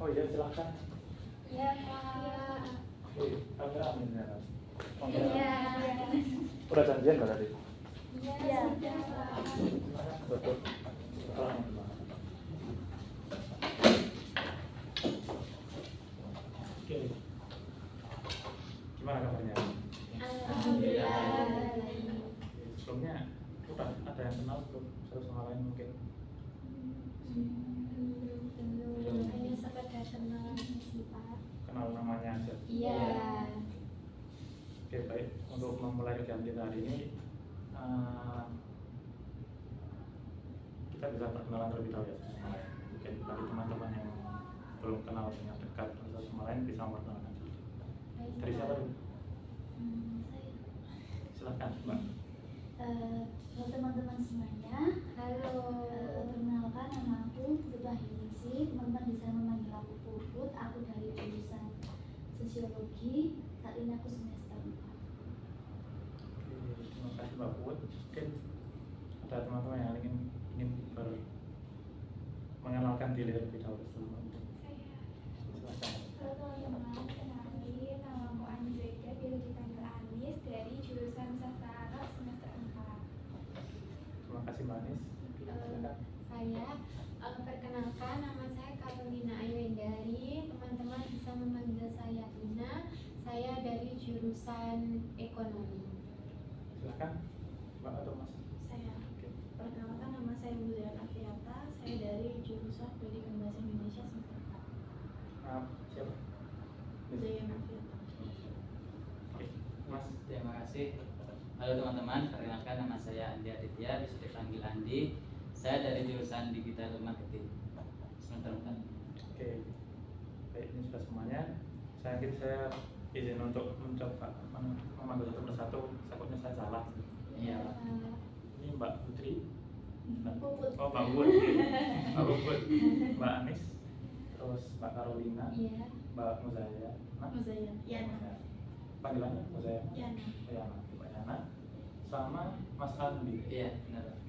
Oh iya, silahkan. Iya, Kak. Kamera amin ya. Iya. Udah janjian nggak tadi? Iya, sudah, Kak. Betul. Oke. Gimana kabarnya? Alhamdulillah. Sebelumnya udah ada yang kenal belum satu sama lain mungkin? Belum. Hanya sekedar kenal sih, Pak. Kenal namanya aja. Iya. Oke, baik. Untuk memulai kegiatan kita hari ini, kita bisa perkenalan terlebih dahulu ya sama lain. Mungkin bagi teman-teman yang belum kenal dengan dekat satu sama lain bisa memperkenalkan diri. Dari siapa dulu? Saya. Silahkan, Mbak. Halo teman-teman semuanya. Halo. Perkenalkan, nama aku Putri Hiningsih. Teman-teman bisa memanggil aku Puput. Aku dari jurusan Sosiologi. Saat ini aku semester 4. Oke, terima kasih Mbak Put. Mungkin ada teman-teman yang ingin mengenalkan diri terlebih dahulu sebelum itu. Silahkan. Halo teman-teman, kenalin nama aku Anjrega, biasa dipanggil Anis dari jurusan Sastra Arab semester 4. Terima kasih Mbak Anis. Silakan. Saya perkenalkan, nama saya Carolina Ayuendari. Teman-teman bisa memanggil saya Ina. Saya dari jurusan Ekonomi. Silakan Mbak atau Mas. Saya Oke. perkenalkan, nama saya Budian Afiata, saya dari jurusan Pendidikan Bahasa Indonesia semester 4. Siapa? Budian Afiata. Oke, Mas. Terima kasih. Halo teman-teman, perkenalkan nama saya Andi Aditya, bisa dipanggil Andi. Saya dari jurusan Digital Marketing semester 4. Oke, baik, ini sudah semuanya. Saya izin untuk mencoba memanggil satu persatu. Takutnya saya salah. Iya. Ini Mbak Putri. Puput. Oh, Mbak Put. Mbak Put. Mbak Anis. Terus Mbak Carolina. Iya. Mbak Muzaya. Muzayan, Yana. Panggilannya Muzaya. Yana. Yana. Mbak Yana. Sama Mas Andi. Iya, benar.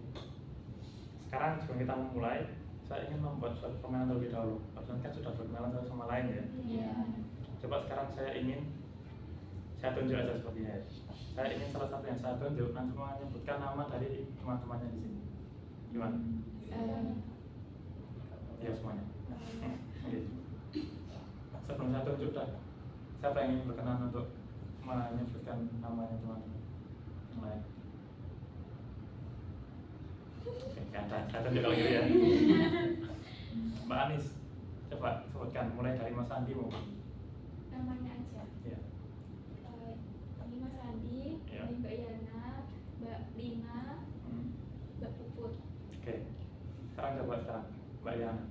Sekarang sebelum kita memulai, saya ingin membuat suatu permainan terlebih dahulu. Barusan kan sudah berkenalan satu sama lain ya. Iya. Coba sekarang saya tunjuk aja sepertinya ya. Saya ingin salah satu yang saya tunjuk nanti menyebutkan nama dari teman-temannya di sini. Gimana? Ya semuanya. Oke. Sebelum saya tunjuk dah, siapa yang ingin berkenan untuk menyebutkan namanya teman-teman yang lain? Oke, saya tunjuk kalau gitu ya. Mbak Anis, coba sebutkan mulai dari Mas Andi mungkin. Namanya aja. Ya. Ini Mas Andi, Ya. ini Mbak Yana, Mbak Lina, Mbak Puput. Oke. Sekarang Mbak Yana.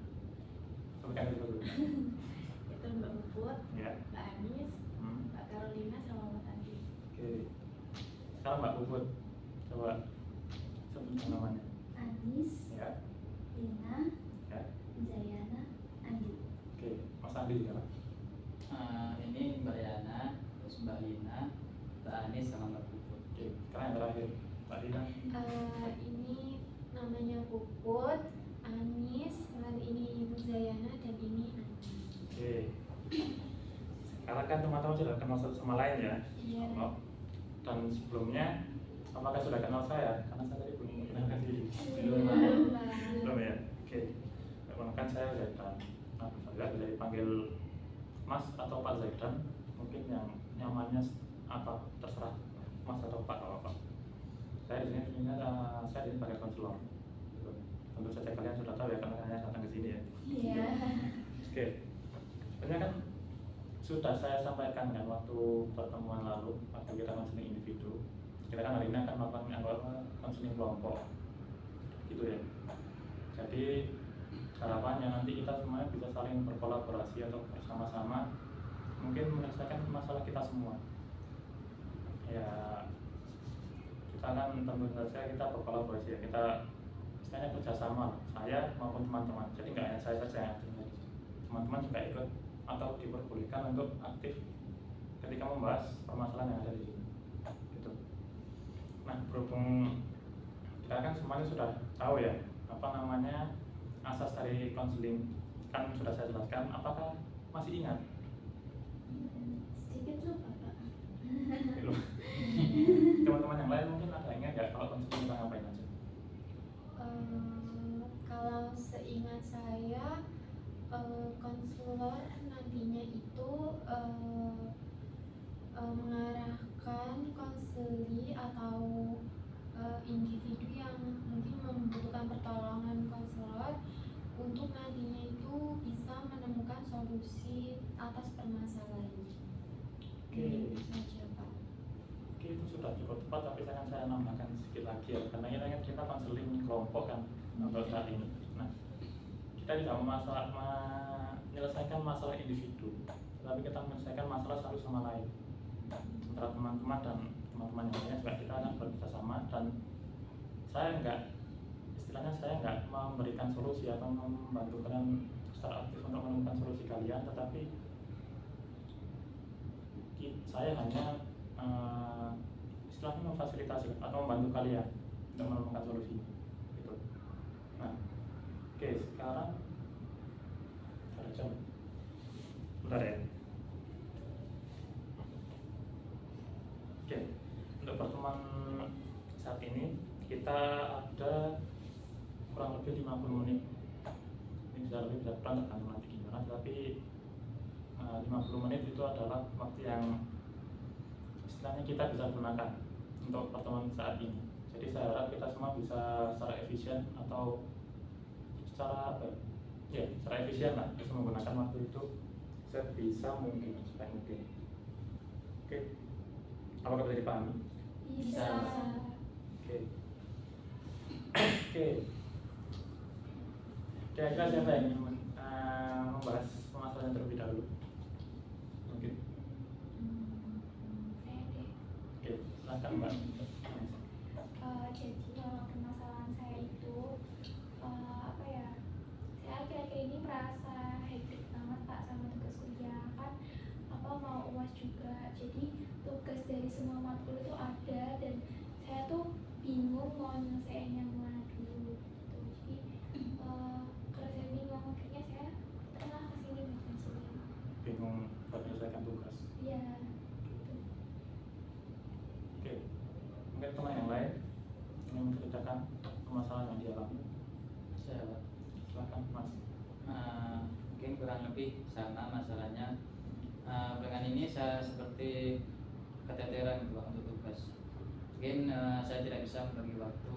Sebutkan dulu. Itu Mbak Puput, Ya. Mbak Anis, Mbak Carolina, sama Mas Andi. Oke. Sekarang Mbak Puput, coba sebutkan namanya. Anis, Ya. Lina, Ya. Zayana, Andi. Oke. Mas Andi sekarang. Ini Mbak Yana, terus Mbak Lina, Mbak Anis sama Mbak Puput. Oke. Sekarang yang terakhir Mbak Lina. Ini namanya Puput, Anis, lalu ini Muzayana, dan ini Andi. Oke. Sekarang kan teman-teman sudah kenal satu sama lain ya. Iya. Oh. Dan sebelumnya apakah sudah kenal saya? Karena saya tadi belum mengenalkan diri. Belum ya. Oke. Perkenalkan saya Zaidan. Saya bisa dipanggil Mas atau Pak Zaidan. Mungkin yang nyamannya apa terserah Mas atau Pak apa. Saya di sini saya di sini sebagai konselor. Tentu saja kalian sudah tahu ya karena saya datang ke sini ya. Iya. Oke. Sebenarnya kan sudah saya sampaikan kan waktu pertemuan lalu waktu kita konseling individu. Kita kan hari ini akan melakukan konseling kelompok, gitu ya. Jadi harapannya nanti kita semuanya bisa saling berkolaborasi atau bersama-sama mungkin menyelesaikan masalah kita semua. Ya kita kan tentu saja kita berkolaborasi ya, kita istilahnya kerjasama saya maupun teman-teman. Jadi nggak hanya saya saja yang aktif di sini, teman-teman juga ikut atau diperbolehkan untuk aktif ketika membahas permasalahan yang ada di sini. Gitu. Nah berhubung kita kan semuanya sudah tahu ya apa namanya asas dari konseling kan sudah saya jelaskan. Apakah masih ingat? Sedikit lupa Pak. Teman-teman yang lain mungkin ada ingat nggak kalau konseling kita ngapain aja? Kalau seingat saya, konselor nantinya itu mengarahkan konseli atau individu yang mungkin membutuhkan pertolongan konselor untuk nantinya itu bisa menemukan solusi atas permasalahannya. Oke. Itu saja Pak. Oke, itu sudah cukup tepat, tapi saya nambahkan sedikit lagi ya, karena kita konseling kelompok kan untuk saat ini. Nah, kita tidak menyelesaikan masalah individu, tapi kita menyelesaikan masalah satu sama lain antara teman-teman dan teman-teman yang lainnya juga. Kita akan bekerja sama, dan saya nggak memberikan solusi atau membantu kalian secara aktif untuk menemukan solusi kalian, tetapi saya hanya istilahnya memfasilitasi atau membantu kalian untuk menemukan solusi gitu. Nah, oke, sekarang ada jam, bentar ya. Oke, untuk pertemuan saat ini kita ada kurang lebih 50 menit. Ini bisa lebih, bisa kurang, tergantung nanti gimana, tapi 50 menit itu adalah waktu yang istilahnya kita bisa gunakan untuk pertemuan saat ini. Jadi saya harap kita semua bisa secara efisien atau secara apa ya, secara efisien lah, bisa menggunakan waktu itu sebisa mungkin, supaya mungkin. Oke, apakah bisa dipahami? Bisa. Oke. Oke. Kira-kira siapa yang ingin membahas permasalahan terlebih dahulu? Mungkin. Saya deh. Oke, silakan Mbak. Jadi kalau permasalahan saya itu apa ya? Saya akhir-akhir ini merasa hektik banget Pak sama tugas kuliah kan. Apa mau UAS juga. Jadi tugas dari semua matkul itu ada dan saya tuh bingung mau nyelesain yang mana dulu gitu. Jadi kalau saya bingung akhirnya saya pernah kesini buat konseling. Bingung buat menyelesaikan tugas. Iya gitu. Oke, mungkin teman yang lain ingin menceritakan permasalahan yang dialami. Saya Pak. Silakan Mas. Mungkin kurang lebih sama masalahnya. Belakangan ini saya seperti keteteran gitu Pak, untuk tugas. Mungkin saya tidak bisa membagi waktu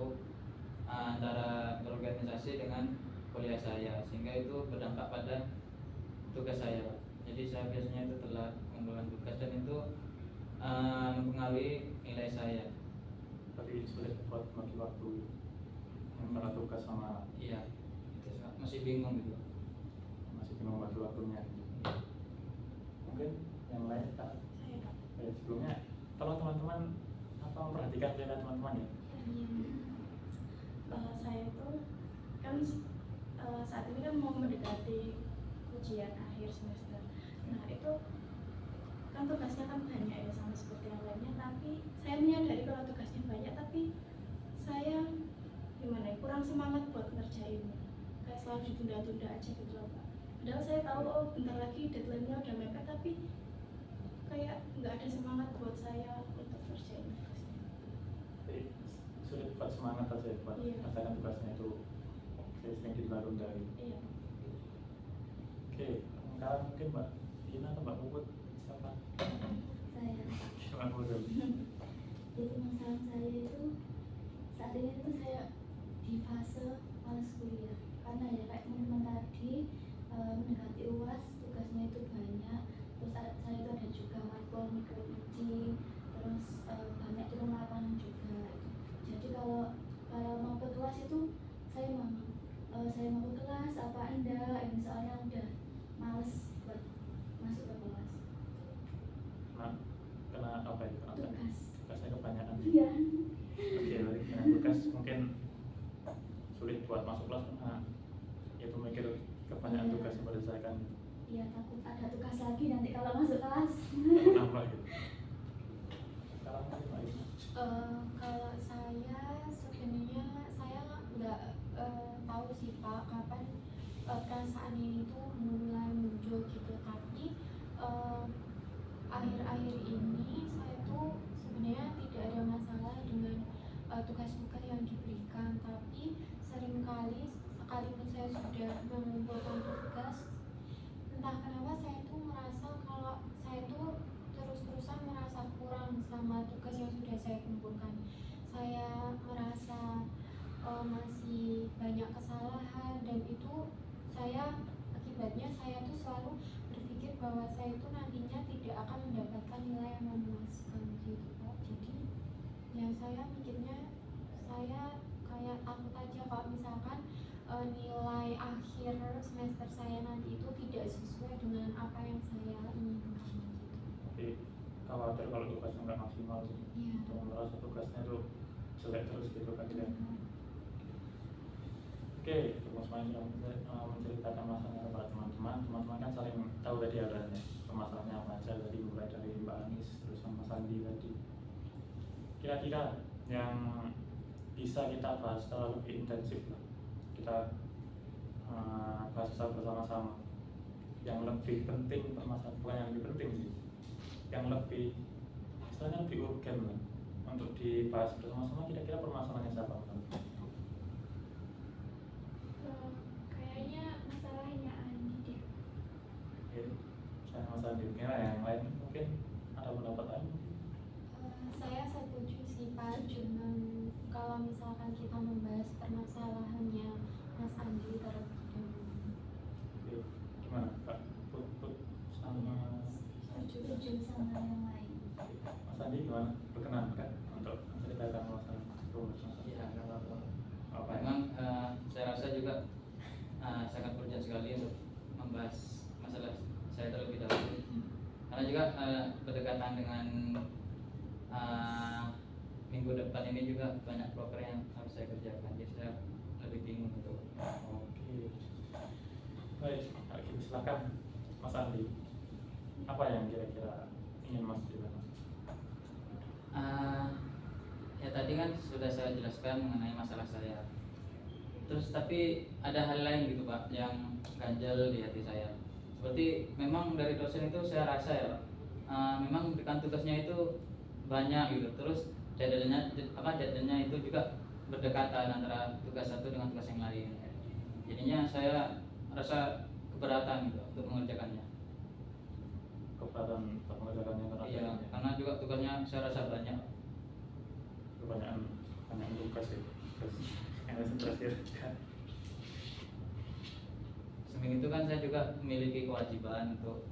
antara berorganisasi dengan kuliah saya, sehingga itu berdampak pada tugas saya Pak. Jadi saya biasanya itu telat mengumpulkan tugas dan itu mempengaruhi nilai saya. Tadi sulit buat bagi waktu antara tugas sama, Iya, itu masih bingung gitu. masih bingung bagi waktunya. Mungkin yang lain Kak. Saya Pak. Sebelumnya tolong teman-teman memperhatikan keadaan teman-teman ya. Saya itu kan saat ini kan mau mendekati ujian akhir semester. Nah itu kan tugasnya kan banyak ya sama seperti yang lainnya, tapi saya menyadari kalau tugasnya banyak tapi saya gimana ya, kurang semangat buat ngerjainnya, kayak selalu ditunda-tunda aja gitu loh Pak. Padahal saya tahu oh bentar lagi deadline-nya udah mepet, tapi kayak nggak ada semangat buat saya untuk ngerjain tugasnya. Jadi sulit buat semangat aja buat Iya. kerjakan tugasnya itu, sering ditunda-tunda gitu. Iya. Oke, sekarang mungkin Mbak Dina atau Mbak Puput, siapa? Saya. Mbak Puput. Jadi masalah saya itu saat ini tuh saya di fase males kuliah, karena ya kayak teman-teman tadi mendekati UAS, tugasnya itu banyak, terus saya itu ada juga matkul mikro terus banyak di rumah lapangan juga. Jadi kalau mau ke kelas itu saya mau ke kelas apa enggak, ini soalnya udah males buat masuk ke kelas. Kena apa itu? Tugas. Tugasnya kebanyakan. Iya. Oke, berarti kena tugas mungkin sulit buat masuk kelas karena itu mikir kebanyakan Iya. tugas yang berdasarkan Iya, takut ada tugas lagi nanti kalau masuk kelas. nambah gitu. Sekarang mungkin Mbak Dina. Kalau saya sebenarnya saya nggak tahu sih Pak kapan perasaan ini tuh mulai muncul gitu. Tapi akhir-akhir ini saya tuh sebenarnya tidak ada masalah dengan tugas-tugas yang diberikan, tapi seringkali sekalipun saya sudah mengumpulkan tugas, entah kenapa saya tuh merasa kalau saya tuh terus-terusan merasa kurang sama tugas yang sudah saya kumpulkan. Saya merasa masih banyak kesalahan, dan itu akibatnya saya tuh selalu berpikir bahwa saya itu nantinya tidak akan mendapatkan nilai yang memuaskan gitu Pak. Jadi ya saya mikirnya, saya kayak takut aja kalau misalkan nilai akhir semester saya nanti itu tidak sesuai dengan apa yang saya inginkan gitu. Tapi khawatir kalau tugasnya nggak maksimal, Iya. untuk merasa tugasnya tuh jelek terus gitu kan ya. Oke, untuk semuanya sudah menceritakan masalahnya kepada teman-teman. Teman-teman kan saling tahu tadi adanya permasalahannya apa aja, tadi mulai dari Mbak Anis terus sama Mas Andi tadi. Kira-kira yang bisa kita bahas secara lebih intensif lah, kita bahas secara bersama-sama. Yang lebih penting permasalahan, bukan yang lebih penting sih, yang lebih istilahnya lebih urgen lah untuk dibahas bersama-sama. Kira-kira permasalahannya siapa? Kayaknya masalahnya Andi deh. Oke, saya Mas Andi. Kira yang lain mungkin ada pendapat lain? Saya setuju sih Pak, cuman kalau misalkan kita membahas permasalahannya Mas Andi terlebih dahulu. Oke, gimana Kak? Put sama Setuju sama yang lain. Mas Andi gimana? Berkenan kan untuk menceritakan masalah rumus? Ya, nggak apa-apa. Apa? Memang saya rasa juga sangat urgent sekali untuk membahas masalah saya terlebih dahulu, karena juga berdekatan dengan minggu depan ini juga banyak proker yang harus saya kerjakan, jadi saya lebih bingung untuk. Oke. Baik, silakan Mas Andi. Apa yang kira-kira ingin Mas jelaskan? Ya tadi kan sudah saya jelaskan mengenai masalah saya. Terus tapi ada hal lain gitu Pak yang ganjal di hati saya. Seperti memang dari dosen itu saya rasa ya Pak, memang berikan tugasnya itu banyak gitu. Terus deadline-nya itu juga berdekatan antara tugas satu dengan tugas yang lain. Jadinya saya rasa keberatan gitu untuk mengerjakannya. Keberatan untuk mengerjakannya karena Iya, karena juga tugasnya saya rasa banyak. kebanyakan tugas ya. Terus yang stres ya. Samping itu kan saya juga memiliki kewajiban untuk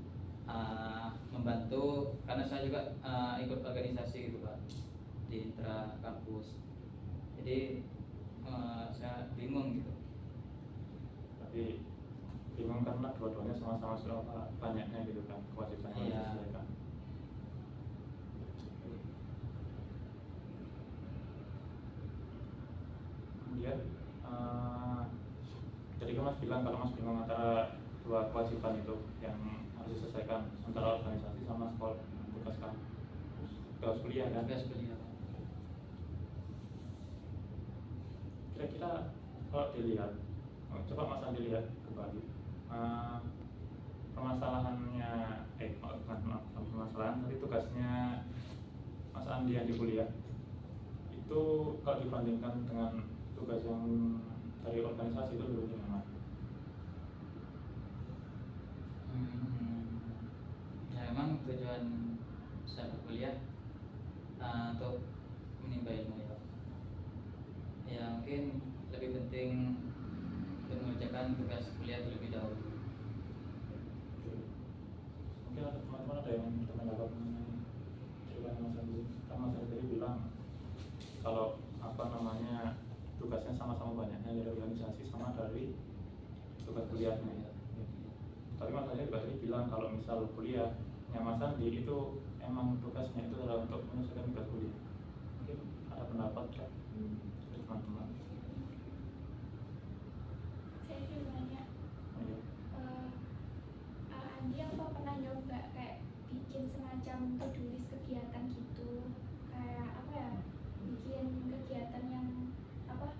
membantu, karena saya juga ikut organisasi gitu Pak di intra kampus. Jadi saya bingung gitu. Tapi bingung karena dua-duanya sama-sama sudah banyaknya gitu kan kewajibannya Iya. diselesaikan. Kemudian jadi kan Mas bilang kalau Mas bingung antara dua kewajiban itu yang harus diselesaikan, antara organisasi sama sekolah tugas kuliah kan. Tugas kuliah Pak. Kira-kira kalau dilihat, coba Mas Andi lihat kembali permasalahannya, bukan permasalahan, tapi tugasnya Mas Andi yang di kuliah itu kalau dibandingkan dengan tugas yang dari organisasi itu lebih gimana? Ya memang tujuan saya berkuliah untuk menimba ilmu ya Pak. Ya mungkin lebih penting untuk mengerjakan tugas kuliah terlebih dahulu. Mungkin ada teman-teman ada yang menanggapi mengenai cerita Mas Andi. Kan Mas Andi tadi bilang kalau tugasnya sama-sama banyaknya dari organisasi sama dari tugas kuliahnya ya. Tapi Mas Andi juga tadi bilang kalau misal kuliahnya Mas Andi itu emang tugasnya itu adalah untuk menyelesaikan tugas kuliah. Mungkin ada pendapat kan dari teman-teman? Saya juga nanya, Iya. Andi apa pernah nyoba kayak bikin semacam to-do list kegiatan gitu, kayak apa ya, bikin kegiatan yang apa,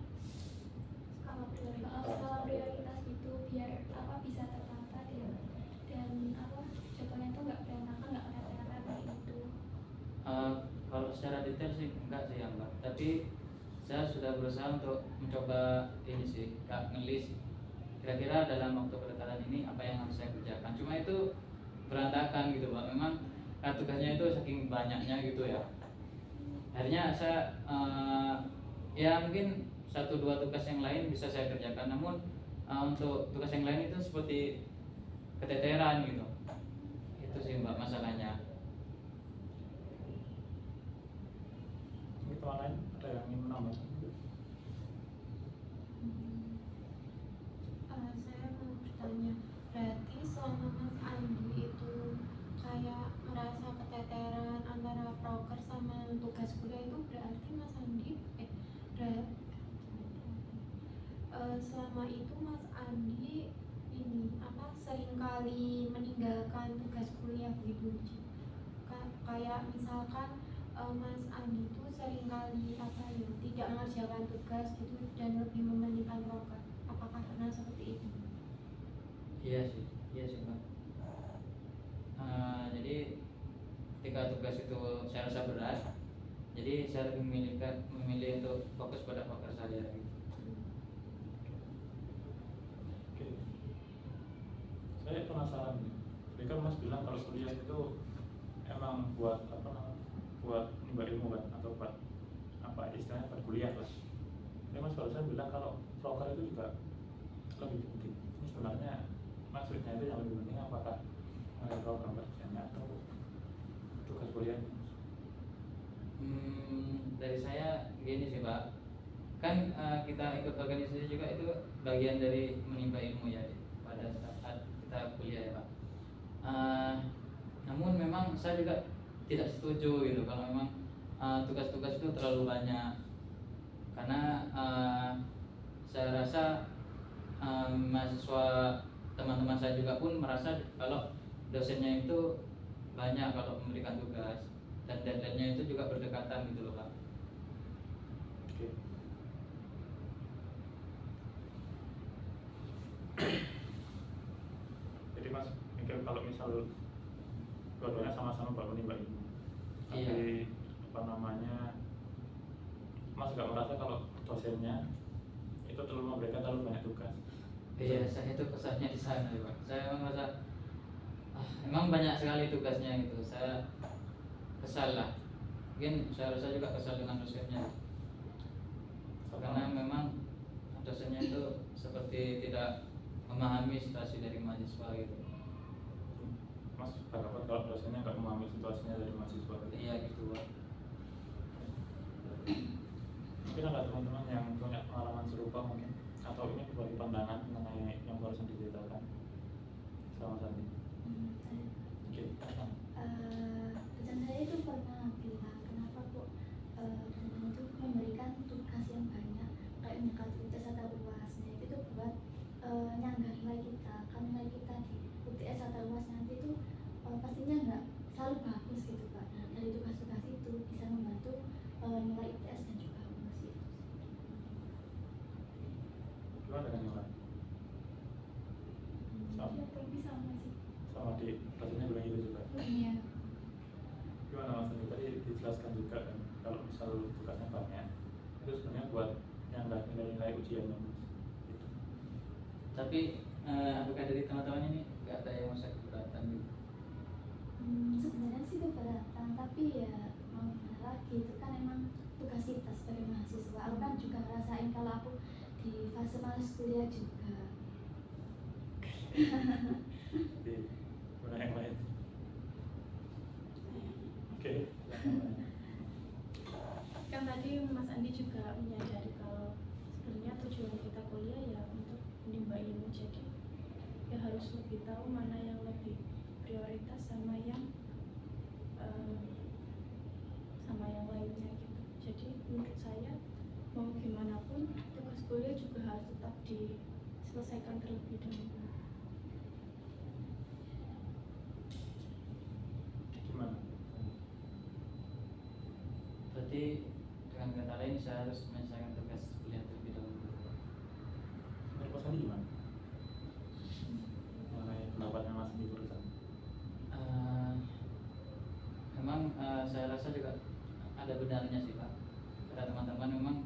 skala prioritas gitu, biar secara detail sih enggak sih ya Mbak, tapi saya sudah berusaha untuk mencoba ini sih, Kak, ngelis kira-kira dalam waktu berdekatan ini apa yang harus saya kerjakan. Cuma itu berantakan gitu Pak, memang tugasnya itu saking banyaknya gitu ya. Akhirnya saya ya mungkin 1-2 tugas yang lain bisa saya kerjakan, namun untuk tugas yang lain itu seperti keteteran gitu. Itu sih Mbak masalahnya. Ini teman lain ada yang ingin menambah? Saya mau bertanya, berarti selama Mas Andi itu kayak merasa keteteran antara proker sama tugas kuliah itu, berarti Mas Andi selama itu Mas Andi ini apa seringkali meninggalkan tugas kuliah gitu. Kayak misalkan Mas Andi itu seringkali apa ya tidak mengerjakan tugas gitu dan lebih mementingkan proker. Apakah pernah seperti itu? Iya sih Mbak. Jadi ketika tugas itu saya rasa berat, jadi saya lebih memilih untuk fokus pada proker saja gitu. Oke. Saya penasaran nih. Tadi kan Mas bilang kalau kuliah itu emang buat apa namanya? Buat nimba ilmu kan atau buat apa istilahnya buat kuliah lah. Tapi Mas barusan bilang kalau proker itu juga lebih penting. Ini sebenarnya maksudnya itu yang lebih penting apakah program kerjanya atau tugas kuliahnya? Dari saya gini sih Pak, kan kita ikut organisasi juga itu bagian dari menimba ilmu ya pada saat kita kuliah ya Pak. Namun memang saya juga tidak setuju gitu kalau memang tugas-tugas itu terlalu banyak, karena saya rasa mahasiswa teman-teman saya juga pun merasa kalau dosennya itu banyak kalau memberikan tugas dan deadline-nya itu juga berdekatan gitu loh Pak. Oke. Jadi Mas mikir kalau misal dua-duanya sama-sama buat menimba ilmu, tapi Iya. apa namanya Mas gak merasa kalau dosennya itu terlalu memberikan terlalu banyak tugas? Iya, saya itu kesannya di sana ya Pak. Saya memang merasa emang banyak sekali tugasnya gitu. Saya kesal lah. Mungkin saya rasa juga kesal dengan dosennya. Karena memang dosennya itu seperti tidak memahami situasi dari mahasiswa gitu. Mas berapa kalau dosennya nggak memahami situasinya dari mahasiswa? Iya gitu Pak. Mungkin ada teman-teman yang punya pengalaman serupa mungkin, atau ini berbagi pandangan mengenai yang barusan diceritakan sama Santi. Oke, Kak. Dosen saya itu pernah bilang kenapa kok dosen itu memberikan tugas yang banyak kayak mendekati UTS atau UAS. Nah itu tuh buat nyangga nilai kita, kan nilai kita di UTS atau UAS nanti itu pastinya nggak selalu bagus gitu Pak. Nah dari tugas-tugas itu bisa membantu nilai UTS dan juga UAS itu. Gimana dengan yang lain? Sama, Ya lebih sama sih. sama di dosennya bilang gitu juga. Iya. Gimana Mas Santi tadi dijelaskan juga kan kalau misal tugasnya banyak itu sebenarnya buat yang nggak nilai-nilai ujiannya Mas. Gitu. Tapi apakah dari teman-teman ini nggak ada yang merasa keberatan gitu? Sebenarnya sih keberatan, tapi ya mau gimana lagi, itu kan emang tugas kita sebagai mahasiswa. Aku kan juga ngerasain kalau aku di fase males kuliah juga. Jadi gimana yang lain? Oke. Kan tadi Mas Andi juga menyadari kalau sebenarnya tujuan kita kuliah ya untuk menimba ilmu, jadi ya harus lebih tahu mana yang lebih prioritas sama yang lainnya gitu. Jadi menurut saya mau gimana pun tugas kuliah juga harus tetap diselesaikan terlebih dahulu. Gimana? Berarti dengan kata lain saya harus menyelesaikan tugas kuliah terlebih dahulu. Menurut Mas Santi gimana? Mengenai pendapatnya Mas Santi barusan. Memang saya rasa juga ada benarnya sih Pak, karena teman-teman memang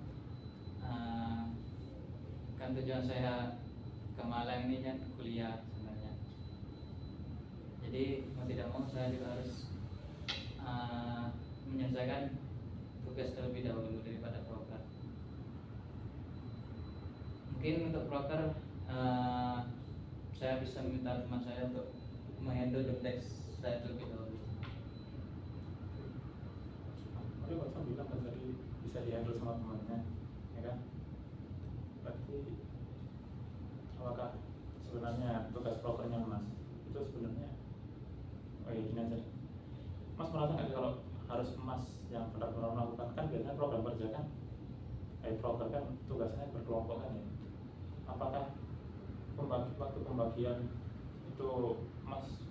kan tujuan saya ke Malang ini kan kuliah sebenarnya, jadi mau tidak mau saya juga harus menyelesaikan tugas terlebih dahulu daripada proker. Mungkin untuk proker saya bisa meminta teman saya untuk menghandle job desk saya terlebih dahulu. Tapi Pak Sam bilang kan tadi bisa dihandle sama temannya, ya kan? Berarti apakah sebenarnya tugas prokernya Mas itu sebenarnya, oh ya gini aja, Mas merasa nggak sih kalau harus Mas yang benar-benar melakukan, kan biasanya program kerja kan, proker kan tugasnya berkelompok kan ya, apakah waktu pembagian itu Mas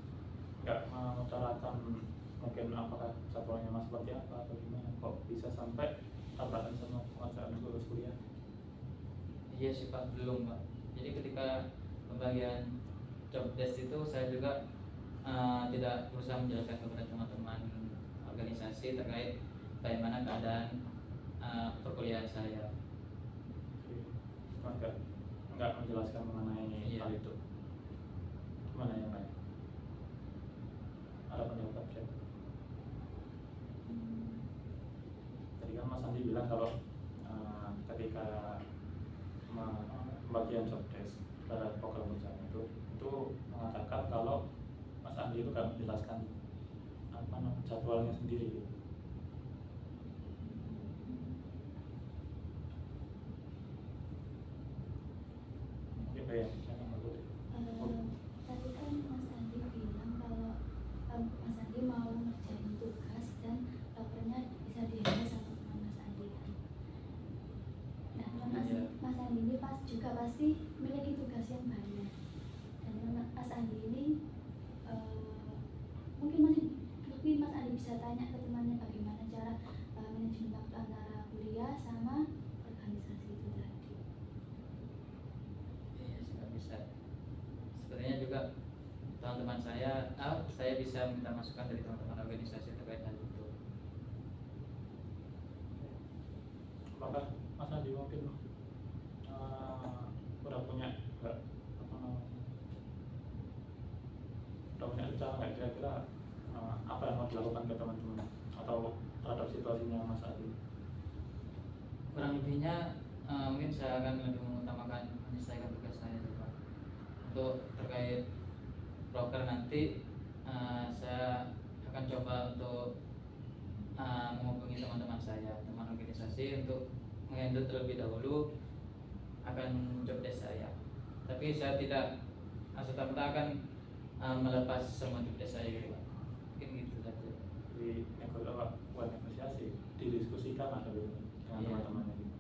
nggak mengutarakan mungkin apakah jadwalnya Mas seperti apa atau gimana, kok bisa sampai tabrakan sama pengerjaan tugas kuliah? Iya sih Pak, belum Pak. Jadi ketika pembagian job desk itu saya juga tidak berusaha menjelaskan kepada teman-teman organisasi terkait bagaimana keadaan perkuliahan saya. Nggak menjelaskan mengenai Iya. hal itu. Gimana yang lain? Ada pendapat ya? Tadi kan Mas Andi bilang kalau ketika pembagian job desk pada program kerja itu mengatakan kalau Mas Andi itu nggak menjelaskan jadwalnya sendiri gitu. Mungkin kayak yang dulu deh. Tadi kan Mas Andi bilang kalau Mas Andi mau ngerjain tugas dan prokernya bisa dihandle sama teman Mas Andi kan. Nah, teman Mas Andi ini juga pasti memiliki tugas yang banyak. Dan Mas Andi ini mungkin Mas Andi bisa tanya ke temannya bagaimana cara manajemen waktu antara kuliah sama organisasi itu tadi. Iya, sudah bisa. Sebenarnya juga teman-teman saya bisa minta masukan dari teman-teman organisasi terkait hal itu. Apakah Mas Andi mungkin udah punya rencana nggak kira-kira apa yang mau dilakukan ke teman-teman atau terhadap situasinya Mas Andi? Kurang lebihnya mungkin saya akan lebih mengutamakan menyelesaikan tugas saya juga. Untuk terkait broker nanti saya akan coba untuk menghubungi teman-teman saya, teman organisasi untuk menghandle terlebih dahulu akan job desk saya. Tapi saya tidak serta-merta akan melepas semua job desk saya gitu Pak. Mungkin gitu saja. Di buat negosiasi, didiskusikan ada dengan Iya. teman-temannya gitu.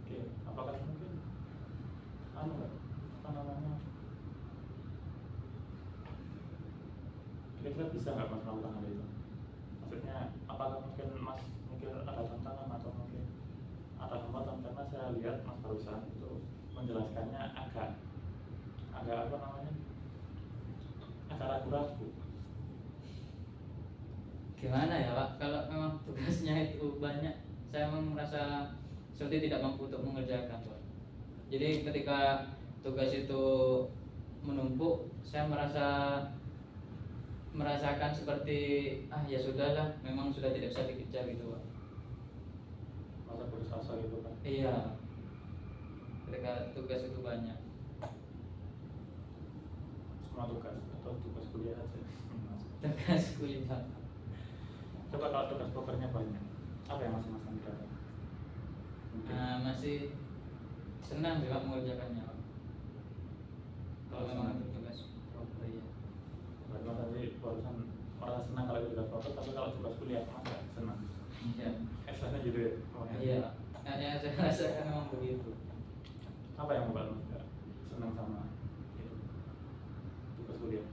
Oke, apakah mungkin kira-kira bisa nggak Mas melakukan hal itu? Maksudnya apakah mungkin Mas mikir ada tantangan atau mungkin ada hambatan, karena saya lihat Mas barusan itu menjelaskannya agak agak ragu-ragu. Gimana ya Pak, kalau memang tugasnya itu banyak, saya memang merasa seperti tidak mampu untuk mengerjakan Pak. Jadi ketika tugas itu menumpuk, saya merasakan seperti ya sudahlah, memang sudah tidak bisa dikejar gitu Pak. Masa putus asa gitu kan? Iya, ketika tugas itu banyak. Semua tugas atau tugas kuliah aja? Tugas kuliah. Coba kalau tugas pokernya banyak, apa yang Mas Andi dapat? Masih senang juga mengerjakannya Pak. Kalau memang itu tugas proker ya. Berarti Mas Andi barusan merasa senang kalau itu tugas poker, tapi kalau tugas kuliah Mas nggak senang. Iya. Eksanya gitu ya? Iya, ya saya rasakan memang begitu. Apa yang membuat Mas nggak senang sama itu, tugas kuliah?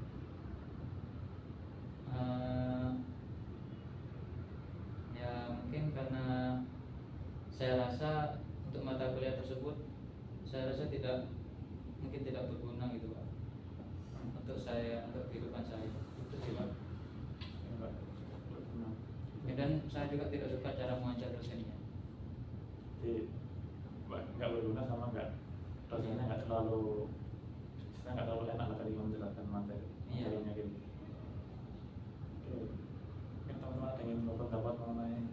Ya mungkin karena saya rasa untuk mata kuliah tersebut saya rasa mungkin tidak berguna gitu Pak, untuk kehidupan saya. Itu sih Pak. Ya, Pak. Ya dan saya juga tidak suka cara mengajar dosennya. Jadi nggak berguna sama dosennya nggak terlalu enak lah ketika menjelaskan materinya gitu. Oke, mungkin teman-teman ada yang ingin berpendapat mengenai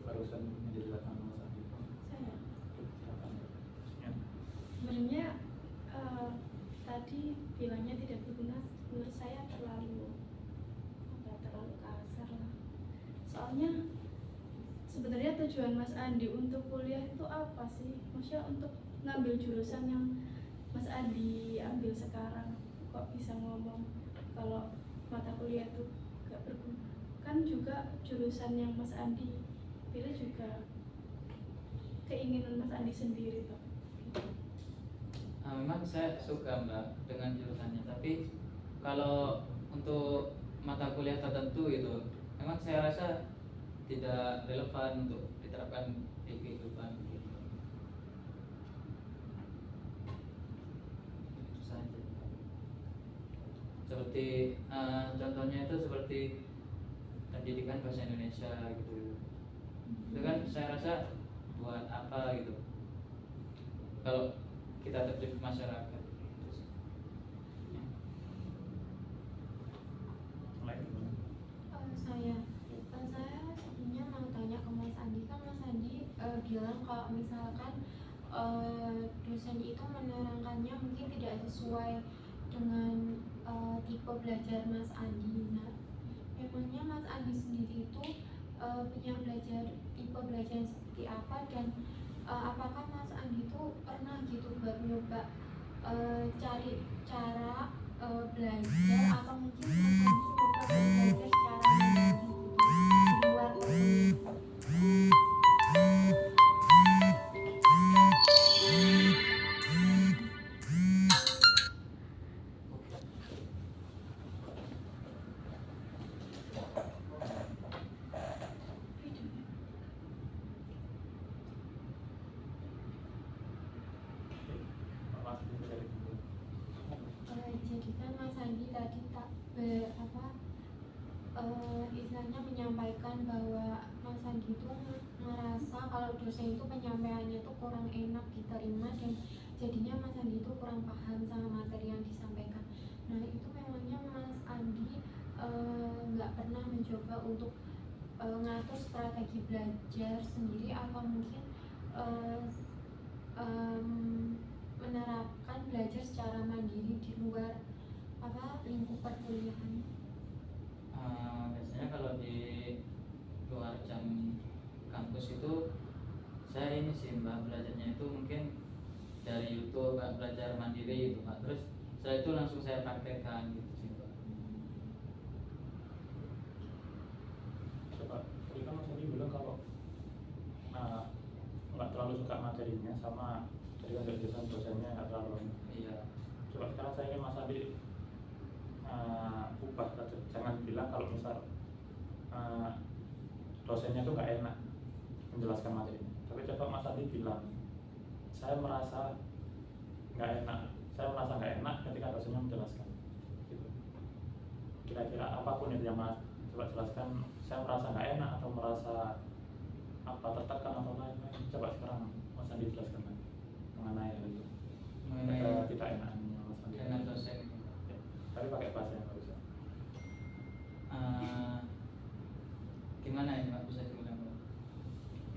barusan yang dijelaskan Mas Adi? Saya Silakan. Ya. sebenarnya tadi bilangnya tidak berguna, menurut saya terlalu kasar lah. Soalnya sebenarnya tujuan Mas Andi untuk kuliah itu apa sih? Maksudnya untuk ngambil jurusan yang Mas Andi ambil sekarang, kok bisa ngomong kalau mata kuliah itu gak berguna? Kan juga jurusan yang Mas Andi pilih juga keinginan Mas Andi sendiri toh. Memang saya suka Mbak dengan jurusannya, tapi kalau untuk mata kuliah tertentu itu memang saya rasa tidak relevan untuk diterapkan di kehidupan gitu. Itu saja. Seperti contohnya itu seperti pendidikan bahasa Indonesia gitu. Itu kan saya rasa buat apa gitu kalau kita terjun ke masyarakat. Lain gimana? Saya sebenarnya mau tanya ke Mas Andi, kan Mas Andi bilang kalau misalkan dosen itu menerangkannya mungkin tidak sesuai dengan tipe belajar Mas Andi. Nah, memangnya Mas Andi sendiri itu punya tipe belajar yang seperti apa, dan apakah Mas Andi itu pernah gitu buat nyoba cari cara belajar, atau mungkin Mas Andi nyoba belajar secara mandiri gitu di luar perkuliahan? Mas Adi dari dulu. Jadi kan Mas Andi tadi istilahnya menyampaikan bahwa Mas Andi itu merasa kalau dosen itu penyampaiannya itu kurang enak diterima, dan jadinya Mas Andi itu kurang paham sama materi yang disampaikan. Nah, itu memangnya Mas Andi nggak pernah mencoba untuk ngatur strategi belajar sendiri, atau mungkin menerapkan belajar secara mandiri di luar lingkup perkuliahan? Biasanya kalau di luar jam kampus itu saya ini sih Mbak, belajarnya itu mungkin dari YouTube, Mbak, belajar mandiri gitu Mbak. Terus setelah itu langsung saya praktekkan gitu sih Mbak. Coba, tadi kan Mas Adi bilang kalau nggak terlalu suka materinya, sama tadi kan dosennya nggak terlalu. Iya. Coba sekarang saya ingin Mas Adi ubah saja. Jangan bilang kalau misal dosennya itu nggak enak menjelaskan materinya, tapi coba Mas Adi bilang, saya merasa nggak enak ketika dosennya menjelaskan gitu. Kira-kira apapun itu yang Mas coba jelaskan, saya merasa nggak enak atau merasa tertekan atau lain-lain. Coba sekarang Mas Andi jelaskan lagi mengenai hal itu, Mengenai tidak enaknya Mas Andi dengan dosen. ya, tapi pakai bahasa yang bagus. Gimana ini Mbak, bisa diulang Mbak?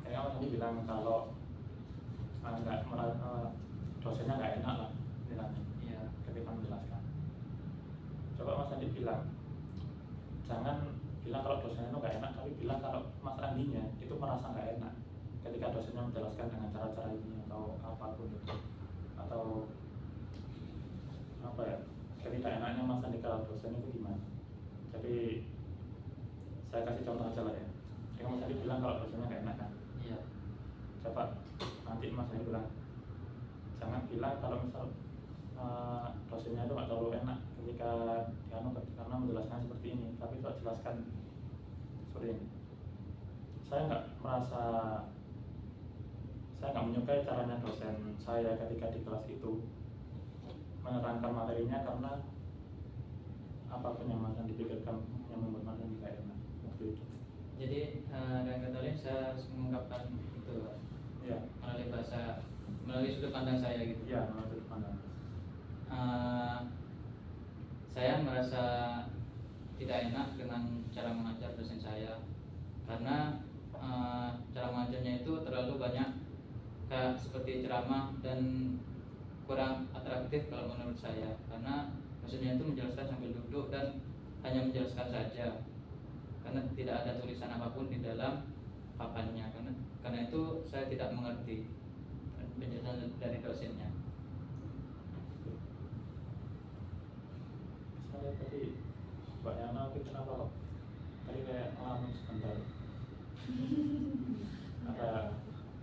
Kayak Mas Andi bilang kalau dosennya nggak enak lah bilangnya Iya. ketika menjelaskan. Coba Mas Andi bilang, jangan bilang kalau dosennya itu nggak enak, tapi bilang kalau Mas Andinya itu merasa nggak enak ketika dosennya menjelaskan dengan cara-cara ini atau apapun itu, atau apa ya, ketika enaknya Mas Andi kalau dosen itu gimana. Jadi saya kasih contoh aja lah ya. Kayak Mas Andi bilang kalau dosennya nggak enak kan, Iya. coba nanti Mas Andi bilang, jangan bilang kalau misal dosennya itu nggak terlalu enak ketika karena menjelaskan seperti ini, tapi coba jelaskan seperti ini. Saya nggak menyukai caranya dosen saya ketika di kelas itu menerangkan materinya, karena apapun yang Mas Andi dipikirkan yang membuat Mas Andi nggak enak waktu itu. Jadi dengan kata lain saya harus mengungkapkan itu Pak, Ya, melalui bahasa, melalui sudut pandang saya gitu. ya menurut pandang. Saya merasa tidak enak dengan cara mengajar dosen saya karena cara mengajarnya itu terlalu banyak kayak seperti ceramah dan kurang atraktif kalau menurut saya, karena dosennya itu menjelaskan sambil duduk dan hanya menjelaskan saja karena tidak ada tulisan apapun di dalam papannya, karena itu saya tidak mengerti penjelasan dari dosennya. Saya tadi Mbak Yana kenapa kok tadi kayak ngelamun sebentar.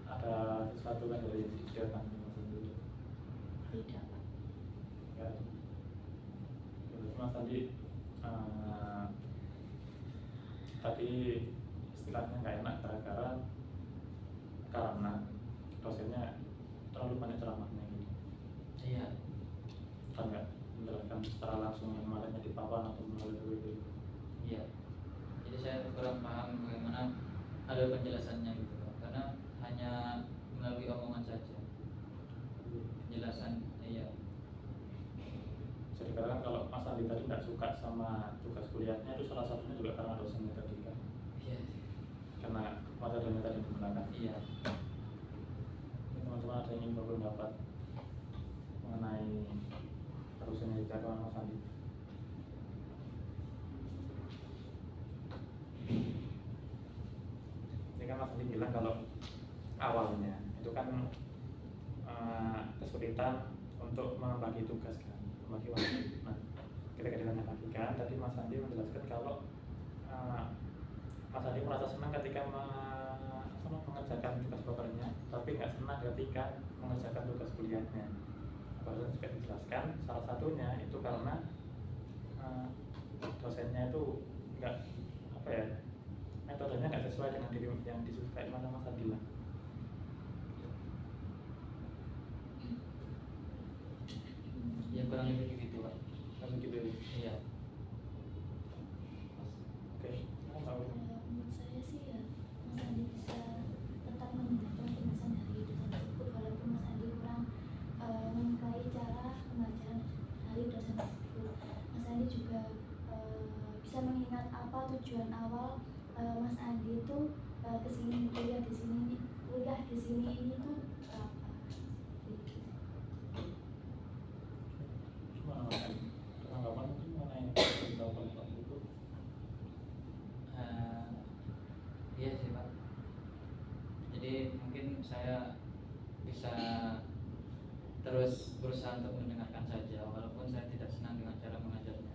ada sesuatu kan dari kegiatan Mas Andi? Tidak, Pak. Ya, terus Mas Andi tadi istilahnya nggak enak karena dosennya terlalu banyak ceramahnya gitu. Iya. Kan nggak menjelaskan secara langsung yang matanya di papan atau melalui PPT. Iya. Jadi saya kurang paham bagaimana ada penjelasannya gitu Pak. Karena hanya melalui omongan saja. Penjelasan, iya. Bisa dikatakan kalau Mas Andi tadi nggak suka sama tugas kuliahnya itu salah satunya juga karena dosennya tadi kan, Iya. karena materinya tadi digunakan. Iya. Ini teman-teman ada yang ingin berpendapat mengenai harusnya dikatakan Mas Andi? Ini kan Mas Andi bilang kalau awalnya itu kan kesulitan untuk membagi tugas kan, membagi waktu. Nah, ketika ditanya lagi kan, tadi Mas Andi menjelaskan kalau Mas Andi merasa senang ketika mengerjakan tugas papernya, tapi nggak senang ketika mengerjakan tugas kuliahnya. Barusan juga dijelaskan, salah satunya itu karena dosennya itu nggak metodenya nggak sesuai dengan diri yang disukai mana Mas Andi lah. Ya kurang lebih begitu Pak. Kan begitu. Iya. Oke, kamu tahu? Menurut saya sih ya Mas Andi bisa tetap mendengarkan penjelasan dari dosen tersebut walaupun Mas Andi kurang menyukai cara pembelajaran dari dosen tersebut. Mas Andi juga bisa mengingat apa tujuan awal Mas Andi itu kesini kuliah di sini ini tuh apa? Cuma tanggapan mungkin mengenai jawaban Pak itu. Iya sih Pak. Jadi mungkin saya bisa terus berusaha untuk mendengarkan saja walaupun saya tidak senang dengan cara mengajarnya.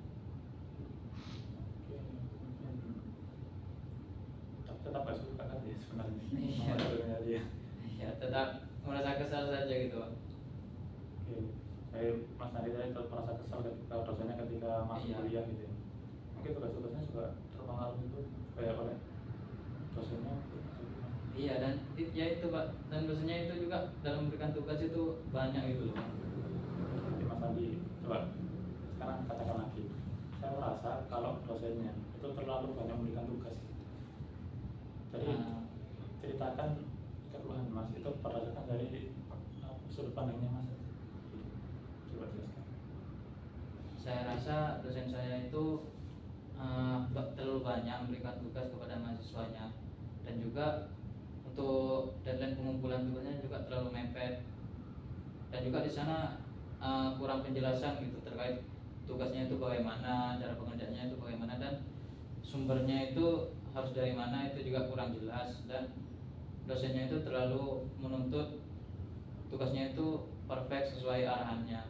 Oke, tetap nggak suka kan ya sebenarnya. Iya. Materinya dia. Ya tetap merasa kesal saja gitu Pak. Oke, saya Mas Nadi tadi tetap merasa kesal ketika dosennya ketika masuk Iya. kuliah gitu. Ya. Mungkin tugas-tugasnya juga terpengaruh itu kayak oleh dosennya. Iya, dan ya itu Pak, dan dosennya itu juga dalam memberikan tugas itu banyak gitu loh. Jadi Mas Andi, coba sekarang katakan lagi, saya merasa kalau dosennya itu terlalu banyak memberikan tugas. Jadi ceritakan keluhan Mas itu berdasarkan dari sudut pandangnya Mas. Coba jelaskan. Saya rasa dosen saya itu terlalu banyak memberikan tugas kepada mahasiswanya, dan juga untuk deadline pengumpulan tugasnya juga terlalu mepet, dan juga di sana kurang penjelasan gitu terkait tugasnya itu bagaimana, cara pengerjaannya itu bagaimana, dan sumbernya itu harus dari mana itu juga kurang jelas, dan dosennya itu terlalu menuntut tugasnya itu perfect sesuai arahannya.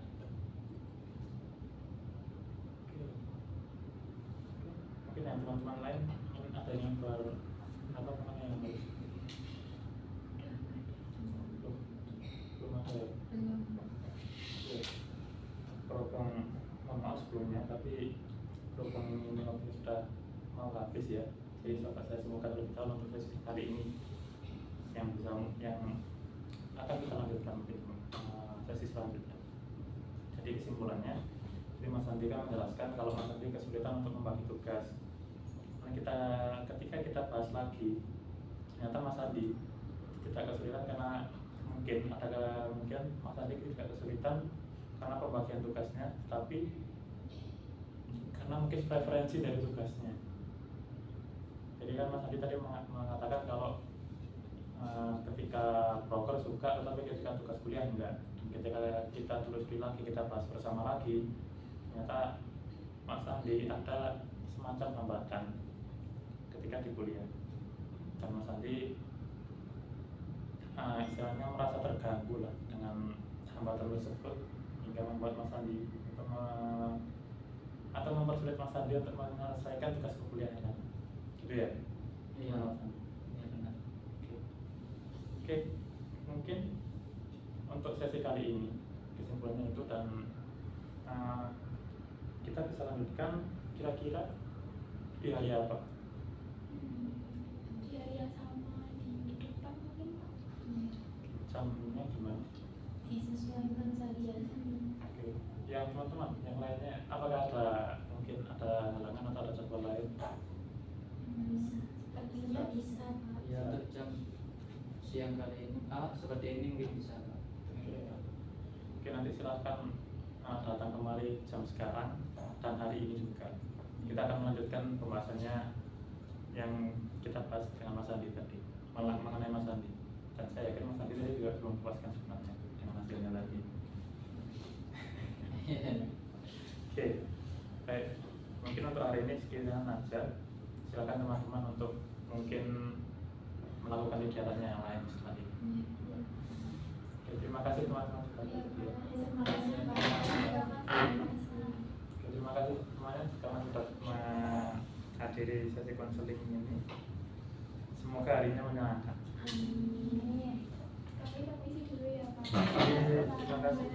Mungkin yang teman-teman lain mungkin ada yang baru apa namanya yang baru belum ada ya? Ya. Program mohon maaf sebelumnya, tapi program ini waktu sudah mau habis ya. Jadi sahabat saya semoga lebih tahu untuk sesi kali ini yang akan kita lanjutkan mungkin sesi selanjutnya. Jadi kesimpulannya, jadi Mas Andi kan menjelaskan kalau Mas Andi kesulitan untuk membagi tugas. ketika kita bahas lagi, ternyata Mas Adi tidak kesulitan karena mungkin Mas Adi tidak kesulitan karena pembagian tugasnya, tapi karena mungkin preferensi dari tugasnya. Jadi kan Mas Adi tadi mengatakan kalau ketika broker suka, tetapi ketika tugas kuliah enggak. Ketika kita telusuri lagi, kita bahas bersama lagi, ternyata Mas Andi ada semacam hambatan ketika di kuliah, dan Mas Andi istilahnya merasa terganggu lah dengan hambatan tersebut, hingga membuat Mas Andi atau mempersulit Mas Andi untuk menyelesaikan tugas kuliahnya, gitu ya? Iya, iya benar. Oke, mungkin untuk sesi kali ini kesimpulannya itu, dan kita bisa lanjutkan kira-kira di hari apa? Di hari yang sama di minggu depan mungkin Pak. Jamnya gimana? Disesuaikan saja. Oke, yang teman-teman yang lainnya, apakah ada mungkin ada halangan atau ada jadwal lain? Sepertinya bisa, Pak. Ya, untuk jam siang kali ini, seperti ini mungkin bisa Pak. Oke, nanti silahkan datang kembali jam sekarang dan hari ini juga. Kita akan melanjutkan pembahasannya yang kita bahas dengan Mas Andi tadi, mengenai Mas Andi. Dan saya yakin Mas Andi tadi juga belum puaskan sebenarnya dengan hasilnya tadi. Oke, baik. Mungkin untuk hari ini sekian aja. Silakan teman-teman untuk mungkin melakukan kegiatannya yang lain setelah ini. Oke, terima kasih teman-teman sudah bersedia. Terima kasih, Pak. Oke, terima kasih semuanya sudah menghadiri sesi konseling ini. Semoga harinya menyenangkan. Amin. Kami permisi dulu ya Pak. Oke, terima kasih.